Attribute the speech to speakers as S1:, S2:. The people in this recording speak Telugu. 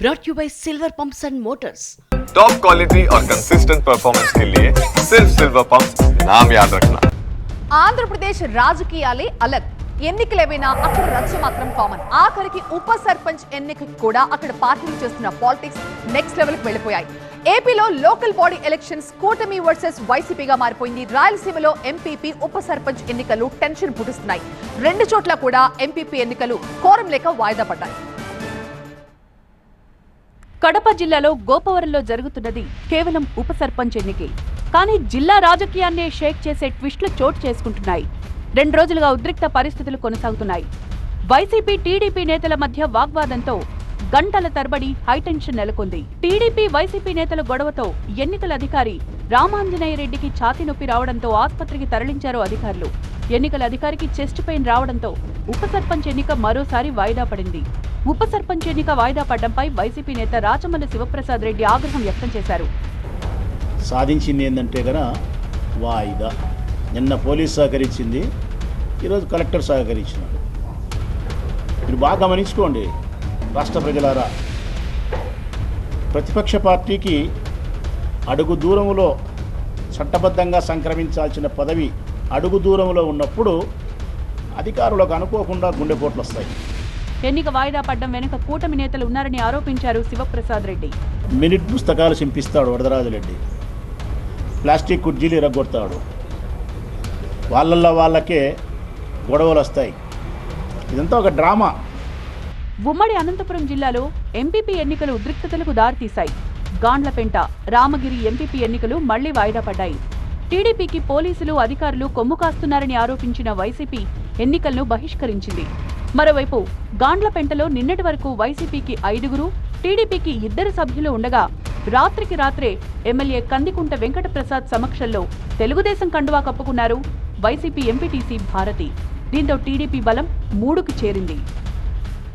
S1: brought you by Silver Pumps and Motors.
S2: Top quality और कंसिस्टेंट परफॉर्मेंस के लिए सिर्फ सिल्वर पंप्स नाम याद रखना.
S3: ఆంధ్రప్రదేశ్ రాజకీయాలే అలగ్. ఎన్నికలేవైనా అక్కడ రచ్చ మాత్రం కామన్. ఆఖరికి ఉప సర్పంచ్ ఎన్నికకి కూడా అక్కడ పార్టీలు చేస్తున్న పాలిటిక్స్ నెక్స్ట్ లెవెల్కి వెళ్ళిపోయాయి. ఏపీలో లోకల్ బాడీ ఎలక్షన్స్ కూటమి వర్సెస్ వైసీపీగా మారిపోయింది. రాయలసీమలో ఎంపీపీ ఉప సర్పంచ్ ఎన్నికలు టెన్షన్ పుట్టిస్తున్నాయి. రెండు చోట్ల కూడా ఎంపీపీ ఎన్నికలు కోరం లేక వాయిదా పడ్డాయి.
S4: కడప జిల్లాలో గోపవరంలో జరుగుతున్నది కేవలం ఉప సర్పంచ్ ఎన్నికే. కానీ జిల్లా రాజకీయాన్నే షేక్ చేసే ట్విస్టులు చోటు చేసుకుంటున్నాయి. 2 రోజులుగా ఉద్రిక్త పరిస్థితులు కొనసాగుతున్నాయి. వైసీపీ టీడీపీ నేతల మధ్య వాగ్వాదంతో గంటల తరబడి హైటెన్షన్ నెలకొంది. టీడీపీ వైసీపీ నేతల గొడవతో ఎన్నికల అధికారి రామాంజనేయ రెడ్డికి ఛాతీ నొప్పి రావడంతో ఆసుపత్రికి తరలించారు అధికారులు. ఎన్నికల అధికారికి చెస్ట్ పెయిన్ రావడంతో ఉప సర్పంచ్ ఎన్నిక మరోసారి వాయిదా పడింది. ఉప సర్పంచ్ ఎన్నిక వాయిదా పడడంపై వైసీపీ నేత రాచమల్లి శివప్రసాద్ రెడ్డి ఆగ్రహం వ్యక్తం చేశారు.
S5: సాధించింది ఏంటంటే గన వాయిదా. నిన్న పోలీస్ సహకరించింది, ఈరోజు కలెక్టర్ సహకరించినాడు. మీరు బాగా గమనించుకోండి రాష్ట్ర ప్రజలారా. ప్రతిపక్ష పార్టీకి అడుగు దూరంలో చట్టబద్ధంగా సంక్రమించాల్సిన పదవి అడుగు దూరంలో ఉన్నప్పుడు అధికారులకు అనుకోకుండా గుండెపోట్లు వస్తాయి.
S4: ఎన్నిక వాయిదా పడ్డం వెనుక కూటమి నేతలు ఉన్నారని ఆరోపించారు శివప్రసాద్ రెడ్డి.
S5: మినిట్ పుస్తకాలు చింపిస్తాడు వరదరాజురెడ్డి, ప్లాస్టిక్ కుర్జీలు ఎరగొడతాడు, వాళ్ళకే గొడవలు వస్తాయి. ఇదంతా ఒక డ్రామా.
S4: ఉమ్మడి అనంతపురం జిల్లాలో ఎంపీపీ ఎన్నికలు ఉద్రిక్తతలకు దారితీశాయి. గాండ్లపెంట, రామగిరి ఎంపీపీ ఎన్నికలు మళ్లీ వాయిదా పడ్డాయి. టీడీపీకి పోలీసులు అధికారులు కొమ్ము కాస్తున్నారని ఆరోపించిన వైసీపీ ఎన్నికలను బహిష్కరించింది. మరోవైపు గాండ్లపెంటలో నిన్నటి వరకు వైసీపీకి 5, టీడీపీకి 2 సభ్యులు ఉండగా రాత్రికి రాత్రే ఎమ్మెల్యే కందికుంట వెంకటప్రసాద్ సమక్షంలో తెలుగుదేశం కండువా కప్పుకున్నారు వైసీపీ ఎంపీటీసీ భారతి. దీంతో టీడీపీ బలం 3కు చేరింది.